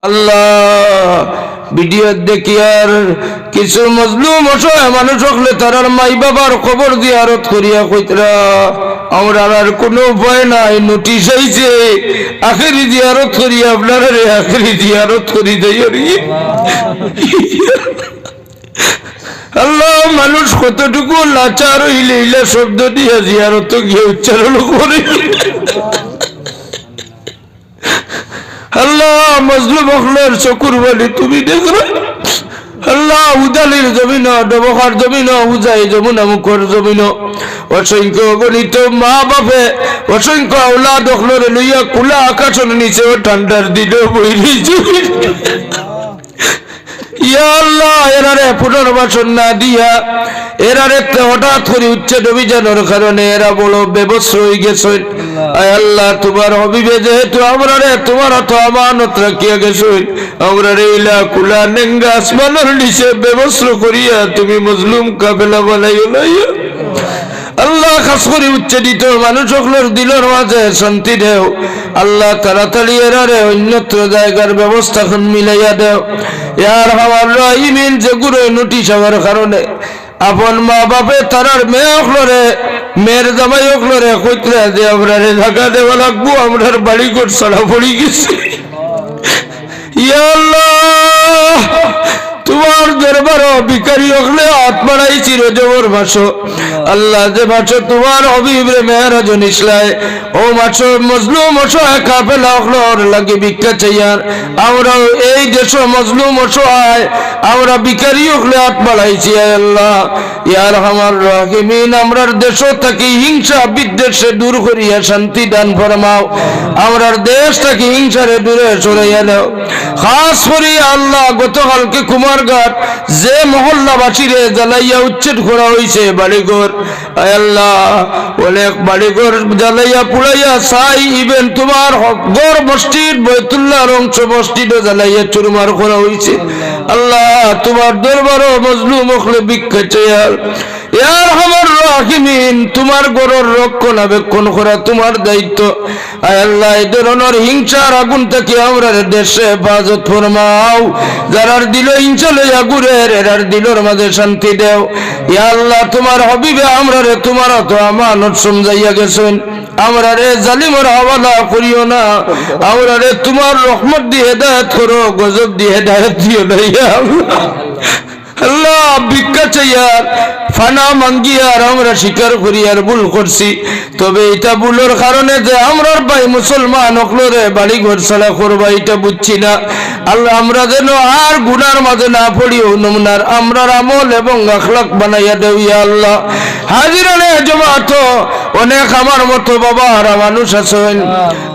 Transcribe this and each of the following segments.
আল্লাহ video দেখি আর কিছু মজলুম অসহায় মানুষ হলে তারার মাই বাবার খবর জিয়ারত করিয়া কইতরা আমরা আর কোনো উপায় নাই, নোটিশ আইছে আখেরি জিয়ারত করিয়া আপনারা আখেরি জিয়ারত করি দেই। আল্লাহ মানুষ কতটুকু লাচার হইলে ইলা শব্দ দিয়া জিয়ারত গিয়ে উচ্চারণ করে। আল্লাহ মজলুম হলের চকুর বলি তুমি দেখো। আল্লাহ উদালির জমিন, ডবখার জমিন, উজাই যমুনা মুখর জমিন অসংখ্য অগণিত মা বাপে অসংখ্য আওলাদ হলরে লইয়া খোলা আকাশের নিচে ঠান্ডার দিনে বইলি জমিন। ইয়া আল্লাহ এরারে পুনর্বাসন না দিয়া এরারে হঠাৎ করে উচ্ছেদ অভিযানের কারণে এরা বড় ব্যবস্থা হয়ে গেছে। আয় আল্লাহ তোমার হবিবে যেহেতু আমরা রে তোমার অত আমানত রাখিয়া গেছো, আমরা রে ইলা কুলা নেঙ্গা আসমানের নিচে ব্যবস্থা করিয়া তুমি মজলুম কাফেলা বানাইও লাইয়া। আল্লাহ খাস করে উচ্ছেদিত মানুষ সকলের দিলের মাঝে শান্তি দেও। আল্লাহ তাড়াতাড়ি এরারে অন্যত্র জায়গার ব্যবস্থা মিলাইয়া দেও। ইয়ার হাওয়ার রাহিমিন যে গুরু নোটিশ হওয়ার কারণে আপন মা বাপে তারার মেয়ে হলরে মেয়ের জামাই হলরে কইতরা যে আমরা ঢাকা দেওয়া লাগবো, আমরার বাড়ি ঘর ছাড়া পড়ি গেছি। ইয়া আল্লাহ তোমার দরবার ভিখারি হলে হাত বাড়াই চিরজবর ভাষো। আল্লাহ যে ভাষো তোমার হবিবরে মেহরাজ নিসলায় ও ভাষো মজলুম অসহায় কাফেলা হলর লাগে ভিক্ষা চাইয়ার আমরা এই দেশ মজলুম অসহায় আমরা ভিখারি হলে হাত বাড়াইছি। আল্লাহ ইয়ার আমার রাহিমিন আমরার দেশ থাকি হিংসা বিদ্বেষে দূর করিয়া শান্তি দান ফরমাও। আমরার দেশ থাকি হিংসারে দূরে সরাইয়া দাও। খাস করি আল্লাহ গতকালকে কুমারঘাট যে মহল্লাবাসীরে জ্বালাইয়া উচ্ছেদ করা হয়েছে বাড়িঘর, আল্লাহ অনেক বাড়িঘর জ্বালাইয়া পুড়াইয়া সাই ইভেন তোমার গড় মসজিদ বৈতুল্লাহর অংশ মসজিদও জ্বালাইয়া চুরমার করা হয়েছে। আল্লাহ তোমার দরবারও মজলুম হলে ভিক্ষা চাইয়ার ইয়ার আমার রাহিমিন তোমার গড়ের রক্ষণাবেক্ষণ করা তোমার দায়িত্ব। আয় আল্লাহ এই ধরনের হিংসার আগুন থেকে আমরা দেশে হেফাজত ফরমাও। যারার দিল হিংসা লইয়া ঘুরের এরার দিলের মাঝে শান্তি দেও। ইয়া আল্লাহ তোমার হবিবে আমরা রে তোমার তো আমানত সমঝাইয়া গেছেন, আমরা রে জালিমের হাওয়ালা করিও না, আমরা রে তোমার রহমত দিয়ে হেদায়েত করো, গজব দিয়ে হেদায়েত দিও না। ইয়া আল্লাহ ভিক্ষা চাইয়ার ফানা মাঙ্গিয়ার আমরা স্বীকার করি আর ভুল করছি, তবে এটা ভুলের কারণে যে আমরার ভাই মুসলমান হকলরে বাড়ি ঘর ছাড়া করবা এটা বুঝছি না। আল্লাহ আমরা যেন আর গুনার মাঝে না পড়ি ও নমুনার আমরার আমল এবং আখলাক বানাইয়া দেও। ইয়া আল্লাহ হাজিরানে জমাত অনেক আমার মতো বাবার মানুষ আছেন,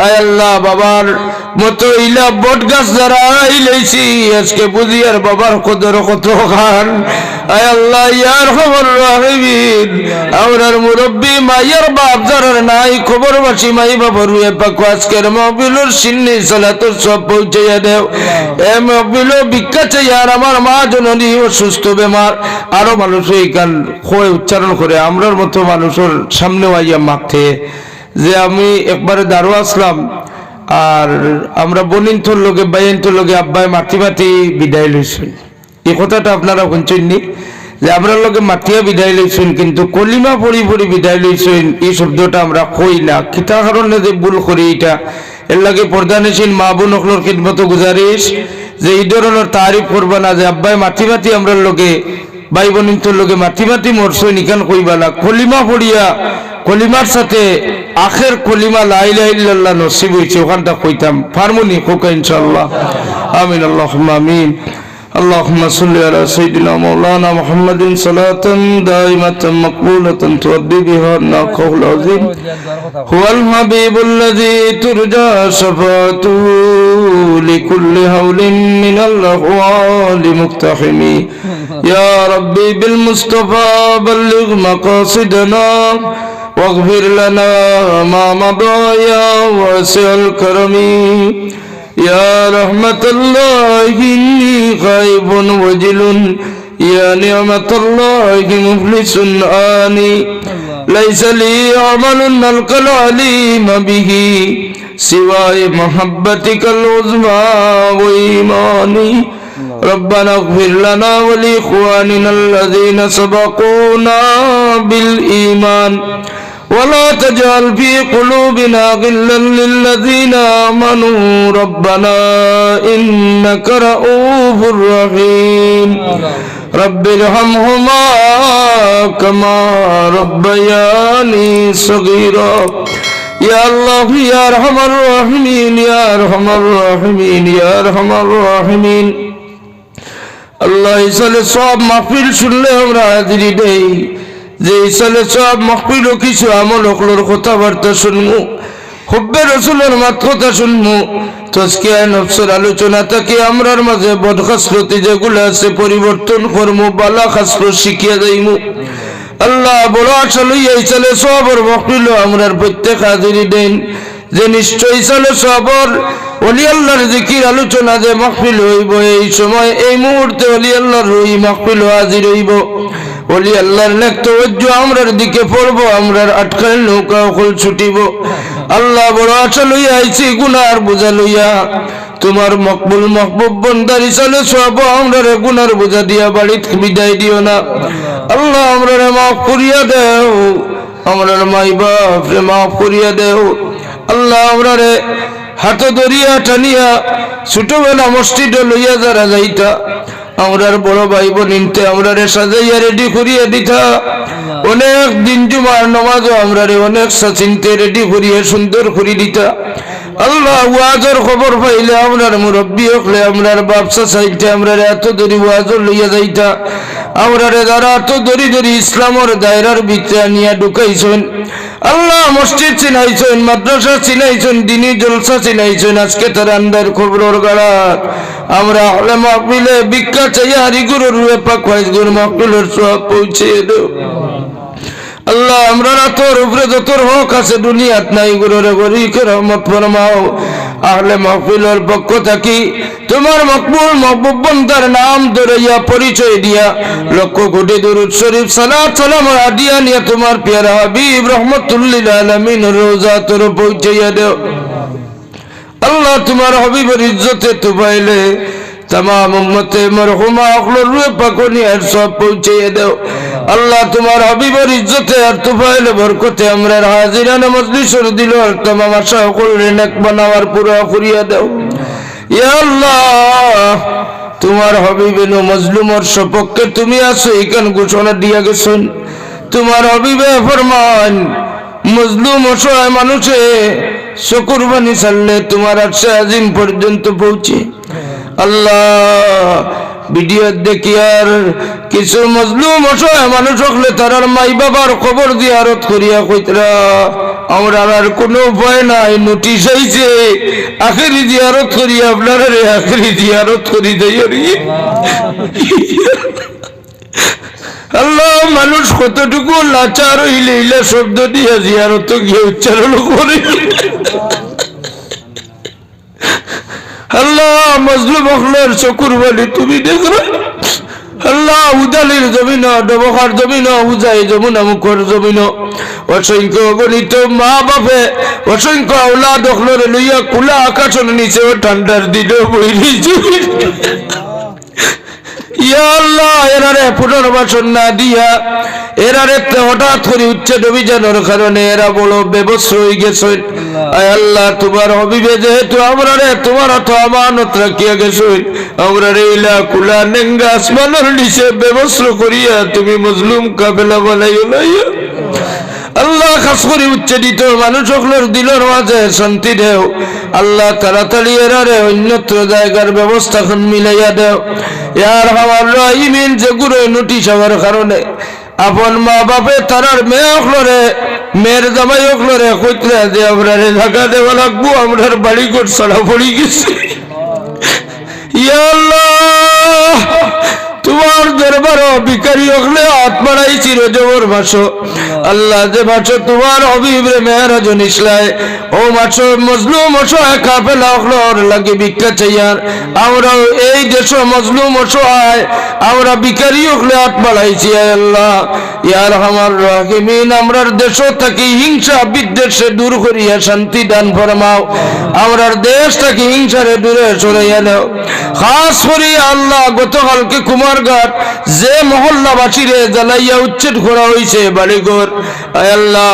আয় আল্লাহ বাবার মতো ইলা বট গাছ যারা আইলেছি আজকে বুঝি আর বাবার কদর কত খান। আয় আল্লাহ ইয়ার খবর রাহিমিন আমরার মুরব্বী মাইয়ার বাপ যারার নাই খবরবাসী মাই বাবার রুয়ে পাক আজকের মাহফিলের সিন্নি সালাতুর সব পৌঁছাইয়া দেও। এ মাহফিলে ভিক্ষা চাইয়ার আমার মা জননী অসুস্থ বেমার আরো মানুষ এই গান খোয় উচ্চারণ করে আমরার মতো মানুষের সামনে আইয়া মাঠে যে আমি একবারে দাঁড়ো আসলাম আর আমরা বনিন্তর লোকে বাইন্তর লোকে আব্বাই মাটি মাটি বিদায় লইছেন। এই কথাটা আপনারা শুনছেননি যে আমরা লোকে মাটিয়া বিদায় লইছেন, কিন্তু কলিমা পড়ি পড়ি বিদায় লইছেন এই শব্দটা আমরা কই না। কিতা কারণে যে ভুল করি এটা এর লাগে প্রধানশীল মা বোন হকলোর খিদমত গুজারিশ যে এই ধরনের তারিফ করবা না যে আব্বাই মাটি মাটি আমরা লোকে ভাই বোনিন্তর লোকে মাটি মাটি মরছই নিকান কইবা না। কলিমা পড়িয়া কলিমার সাথে আখের কলিমা লা ইলাহা ইল্লাল্লাহ নসিব হইছে ওখানটা কইতাম ফারমুনি কোকা ইনশাআল্লাহ। আমিন আল্লাহুম্মা আমিন। اللهم صل على سيدنا مولانا محمد صلاة دائمة مقبولة تؤدي بها الناقه العظيم هو الحبيب الذي ترجى شفاعته لكل هول من الأهوال مقتحم يا ربي بالمصطفى بلغ مقاصدنا واغفر لنا ما مضى يا واسع الكرم يا رحمة الله إني خائب وجل يا نعمة الله مفلس آني ليس لي عمل نلقى العليم به سوى محبتك العظمى وإيمان الرحمن ربنا اغفر لنا ولإخواننا الذين سبقونا بالإيمان ولا تجعل في قلوبنا غلا للذين آمنوا ربنا إنك رؤوف رحيم رب ارحمهما كما ربياني صغيرا يا الله يا أرحم الراحمين يا أرحم الراحمين يا أرحم الراحمين আল্লাহ ইসালে সব মাহফিল শুনলে আমরা হাজিরি দেই যে ইসালে সব মাহফিল কিছু আমল হকলোর কথাবার্তা শুনবো হুব্বে রসুলের মাত কথা শুনবো তজকিয়ায়ে নফসের আলোচনা থেকে আমরার মাঝে বদখাসলতি যেগুলো আছে পরিবর্তন করবো বালা খাসলত শিখিয়ে দেইমু আল্লাহ বড় আশা লইয়া ইসালে সবর মাহফিল আমরার প্রত্যেক হাজিরি দেন যে নিশ্চয়ই ইসালে সবর ওলি আল্লাহর জিকির আলোচনা যে মাহফিল হইব এই সময় এই মুহূর্তে ওলি আল্লাহর ওই মাহফিল হাজির হইব ওলি আল্লাহর নেক তাওজ্জু আমরার দিকে পড়বো আমরার আটকাল নৌকা হল ছুটিব আল্লাহ বড় আশা লইয়া আইছি গুনার বোঝা লইয়া তোমার মকবুল মাহবুব বান্দার ইসালে সব আমরার গুনার বোঝা দিয়া বাড়িত বিদায় দিও না আল্লাহ আমরার মাফ করিয়া দেও আমরার মাই বাপরে মাফ করিয়া দেও আল্লাহ আমরারে হাত ধরিয়া টানিয়া ছোটবেলা মসজিদে লইয়া যারা যাইতা আমরার বড় ভাই বোনিনতে আমরারে সাজাইয়া রেডি করিয়া দিতা অনেক দিন জুমার নামাজও আমরারে অনেক সাচিনতে রেডি করিয়া সুন্দর করে দিতা আল্লাহ ওয়াজের খবর পাইলে আমরার মুরব্বী হলে আমরার বাপসা চাইতে আমরারে এত ধরি ওয়াজও লইয়া যাইতা আমরারে যারা এত ধরি ধরি ইসলামের দায়রার ভিতরে আনিয়া ঢুকাইছেন আল্লাহ মসজিদ চিনাইছেন মাদ্রাসা চিনাইছেন দিনী জলসা চিনাইছেন আজকে তার আন্দার খবরের গাড়াত আমরা হলে মাহফিলে ভিক্ষা চাইয়া হারিগুরুর রূপে পাক ফাইজগুর মাহফিলের সওয়াব পৌঁছে দাও আল্লাহ আমরা তোর উপরে যতর হক আছে দুনিয়াত নাই গুরুরে গরিকে রহমত ফরমাও আহলে মাহফিলের পক্ষ থাকি তোমার মকবুল মাহবুব বান্দার নাম ধরিয়া পরিচয় দিয়া লক্ষ কোটি দুরূদ শরীফ সালাত সালাম হাদিয়া নিয়ে তোমার প্যারা হাবিব রাহমাতুল্লিল আলামিন রওজা তোর পৌঁছাইয়া দাও আল্লাহ তোমার হাবিবের ইজ্জতে তুবাইলে तमाम उम्मते मरहुमा अखलर रूह पकोनी हर सब पहुँचे दो अल्लाह तुम्हार हबीबर इज्जते और तुफाइल बरकते हमरे हाजिरान मजलिस और दिलो और तमाम आशा कुल नेक बनावर पूरा खुरिया दो या अल्लाह तुम्हार हबीबे नो मजलूम और सपक्के तुम्ही आसो इकन घोषणा दिया गेছেন तुम्हार हबीबे फरमान मजलूम असहाय मानुषे शुकुरबानी चलले तुम्हार अर्शे आजिम पर्यন্ত पहुँचे আল্লাহ ভিডিও দেখি আর কিছু মজলুম অসহায় মানুষ হলে তারার মাই বাবার খবর জিয়ারত করিয়া কইতরা আমরা আর কোনো উপায় নাই নোটিশ আইছে আখেরি জিয়ারত করিয়া আপনারা রে আখেরি জিয়ারত করি দেই আল্লাহ মানুষ কতটুকু লাচার হইলে ইলা শব্দ দিয়া জিয়ারত গিয়ে উচ্চারণ করে अल्लाह मजलूम अखलर शुकुर वाली तुम्ही देख रहे अल्लाह उदालिर जमीन डबखार जमीन उजाई जमुना मुखर जमीन असंख्य गणित मा बापे असंख्य औलाद अखलर लइया खुला आकाशर नीचे ঠান্ডার দিনে বইলি জমিন ইয়া আল্লাহ এরারে পুনর্বাসন না দিয়া এরারে হঠাৎ করে উচ্চ অভিযানের কারণে এরা বড় বেবস হয়ে গেছে আয় আল্লাহ তোমার হবিবে যেহেতু আমরারে তোমার তো আমানত রাখিয়া গেছেন আমরারে ইলা কুলা নেঙ্গা আসমানের নিচে বেবস করিয়া তুমি মজলুম কাফেলা বানাইও না আল্লাহ খাস করে উচ্চারিত মানুষ সকলের দিলের মাঝে শান্তি দেও আল্লাহ তাড়াতাড়ি এরারে অন্যত্র জায়গার ব্যবস্থা মিলাইয়া দেও ইয়ার হাওয়ার রাহিমিন যে গুরু নোটিশ হওয়ার কারণে আপন মা বাপে তারার মেয়ে অকলরে মেয়ের জামাই অকলরে কইতরা যে আমরারে ঢাকা দেওয়া লাগবো আমরার বাড়ি ঘর ছাড়া পড়ি গেছে ইয়া আল্লাহ তোমার দরবার ভিখারি হলে হাত বাড়াইছি রজবর মাস আল্লাহ যে মাস তোমার হবিবরে মেহরাজ নিসলায় ও মাস মজলুম অসহায় কাফেলা হলর লাগে ভিক্ষা চাইয়ার আমরাও এই দেশ মজলুম অসহায় আমরা ভিখারি হলে হাত বাড়াইছি আল্লাহ ইয়া আরহামার রাহিমিন আমরার দেশ থাকি হিংসা বিদ্বেষে দূর করিয়া শান্তি দান ফরমাও আমরার দেশ থাকি হিংসারে দূরে সরাইয়া নাও খাস করি আল্লাহ গতকালকে কুমারঘাট যে মহল্লাবাসীরে জ্বালাইয়া উচ্ছেদ করা হয়েছে বাড়িঘর আল্লাহ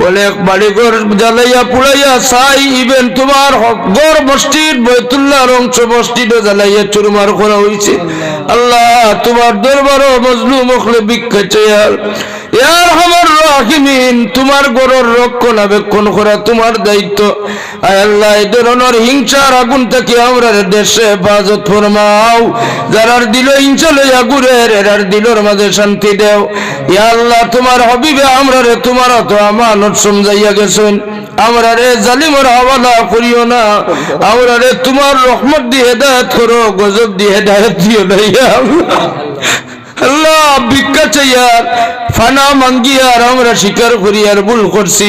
অনেক বাড়িঘর জ্বালাইয়া পুড়াইয়া সাই ইভেন তোমার গড় মসজিদ বৈতুল্লাহর অংশ মসজিদও জ্বালাইয়া চুরমার করা হয়েছে আল্লাহ তোমার দরবারও মজলুম হলে ভিক্ষা চাইয়ার ইয়া আরহামার রাহিমিন তোমার গড়ের রক্ষণাবেক্ষণ করা তোমার দায়িত্ব আয় আল্লাহ এই ধরনের হিংসার আগুন থেকে আমরা দেশে হেফাজত ফরমাও যারার দিল হিংসা লইয়া ঘুরের এরার দিলর মাঝে শান্তি দেও ইয়া আল্লাহ তোমার হবিবে আমরা রে তোমার তো আমানত সমঝাইয়া গেছেন আমরা রে জালিমর হাওয়ালা করিও না আমরা রে তোমার রহমত দিয়ে হেদায়েত করো গজব দিয়ে হেদায়েত দিও না ইয়া আল্লাহ ভিক্ষা চাইয়ার ফানা মাঙ্গিয়ার আমরা স্বীকার করি আর ভুল করছি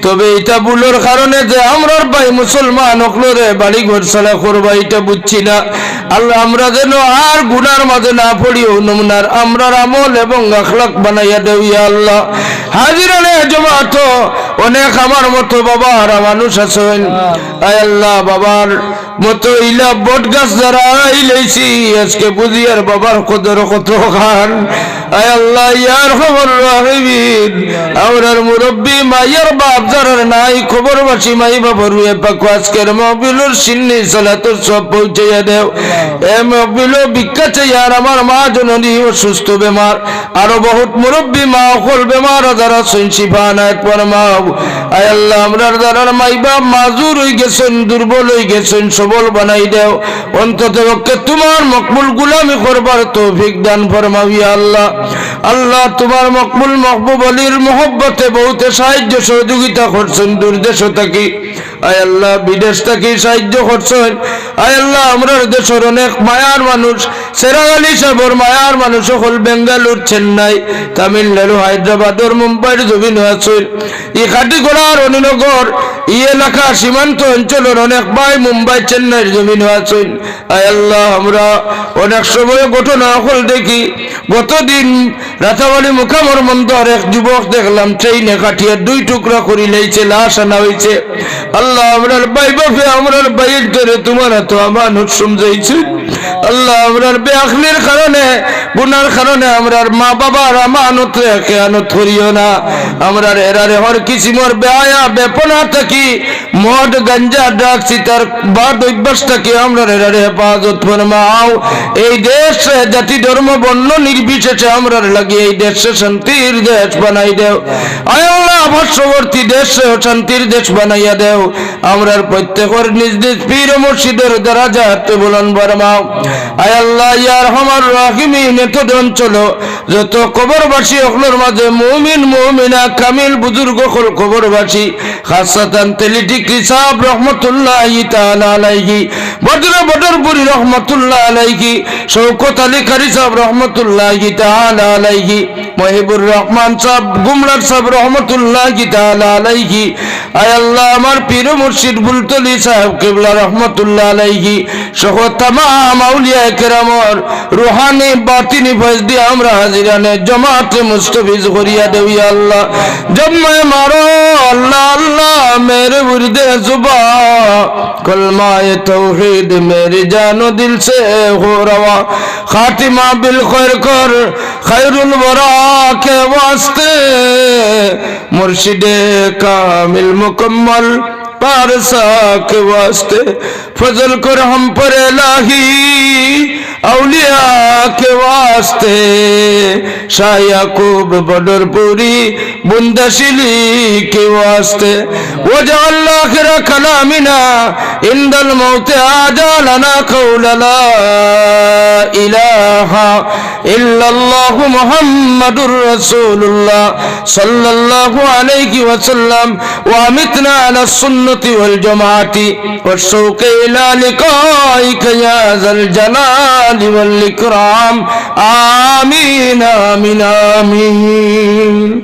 তবে এটা ভুলের কারণে যে আমরার ভাই মুসলমান হকলরে বাড়ি ঘর ছাড়া করবা এটা বুঝছি না আল্লাহ আমরা যেন আর গুনার মাঝে না পড়িও নমুনার আমরার আমল এবং আখলাক বানাইয়া দেও ইয়া আল্লাহ হাজিরানে জমাত অনেক আমার মতো বাবার মানুষ আছেন আয় আল্লাহ বাবার মতো ইলা বট গাছ যারা আইলেছি আজকে বুঝি আর বাবার কদর কত খান আয় আল্লাহ ইয়ার খবর রাহিবিন আমরার মুরব্বী মাইয়ার বাপ যারার নাই খবরবাসী মাই বাবার রুয়ে পাক আজকের মহবিলুর সিন্নি সালাতুর সব পৌঁছাইয়া দেও এ মহবিল ভিক্ষা চাইয়ার আমার মা জননী অসুস্থ বেমার আরো বহুত মুরব্বী মা অকল বেমার যারা শিফা নায়ক ফরমাও আয় আল্লাহ আমরার যারার মাই বাপ মাজুর হয়ে গেছেন দুর্বল হয়ে গেছেন সবল বানাই দেও অন্তত পক্ষে তোমার মকবুল গুলামি করবার তৌফিক দান ফরমাও ইয়া আল্লাহ আল্লাহ তোমার মকবুল মহবুব আলীর মোহব্বতে বহুতে সাহায্য সহযোগিতা করছেন দূরদেশ থাকি আয় আল্লাহ বিদেশ থেকে সাহায্য করছেন আয় আল্লাহ আমরার দেশের অনেক মায়ার মানুষ সেরাগালি সাহেবর মায়ার মানুষ হল বেঙ্গালুর চেন্নাই তামিলনাড়ু হায়দ্রাবাদর মুম্বাইয়ের জমিন আছেন এই খাটিগড়ার অনিনগর এই এলাকা সীমান্ত অঞ্চলের অনেক ভাই মুম্বাই চেন্নাইয়ের জমিন আছেন আয় আল্লাহ আমরা অনেক সময় ঘটনা হল দেখি গতদিন রাতাবাড়ি মুখামর মন্দর এক যুবক দেখলাম ট্রেনে কাটিয়ে 2 টুকরা করে লইছে লাশ আনা হয়েছে আল্লাহ আমরার ভাই বাপে আমরার ভাইয়ের ধরে তোমার তো আমানত সমঝাইছে আল্লাহ আমরার বেআখলির কারণে গুনার কারণে আমরার মা বাবার আমানত খেয়ানত করিও না আমরার এরারে হর কিসিমর বেআয়া বেপনা থাকি মদ গাঞ্জা ড্রাগস তার বাদ অভ্যাস থাকি আমরার এরারে হেফাজত ফরমাও এই দেশ জাতি ধর্ম বর্ণ নির্বিশেষে আমরার লাগি এই দেশে শান্তির দেশ বানাই দেও আয় আল্লাহ পার্শ্ববর্তী দেশে শান্তির দেশ বানাইয়া দেও আমরার প্রত্যেকের নিজ নিজ পীর মুর্শিদের দরাজাত বুলন্দ ফরমাও আয় আল্লাহ ইয়া আরহামার রাহিমিন এত অঞ্চল যত কবরবাসী হকলের মাঝে মুমিন মুমিনা কামিল বুজুর্গ হল কবরবাসী খাসাতান তেলিটি কিসাব রহমতুল্লাহি তাআলা আলাইহি বদরপুরি রহমতুল্লাহ আলাইহি শওকত আলী কারি সাহেব রহমতুল্লাহি তাআলা আলাইহি মহিবুর রহমান সাহেব গুমরার সাহেব রহমতুল্লাহি তাআলা আলাইহি আয় আল্লাহ আমার পীর মুর্শিদ বুলতলি সাহেব কিবলা রহমতুল্লাহ আলাইহি সহ तमाम আউলিয়া কেরামর রূহানি বাতিনি ফয়জ দিয়ে আমরা হাজিরানে জামাতে মুস্তাফিজ করিয়া দেও ইয়া আল্লাহ জম্মে মারো আল্লাহ আল্লাহ মেরে মুর্দে जुबा कलमाए तौहीद मेरी जानो दिल से हो रवा खातिमा बिल खैर कर खैरुल वरा के वास्ते मुर्शिदे कामिल मुकम्मल पारसा के वास्ते फजल कर हम पर इलाही औलिया के वास्ते शाह याकूब बदरपुरी बुंदशिली के वास्ते वजअल आखिर कलामिना इंदल मौत आजालना कौल ला इलाहा इल्लल्लाह मुहम्मदुर रसूलुल्लाह सल्लल्लाहु अलैहि वसल्लम व अमितना अला सुन्नति वल जमाअति व शौक़ इला लिक़ाइक या ज़ल जलाल الجلال والإكرام آمين آمين آمين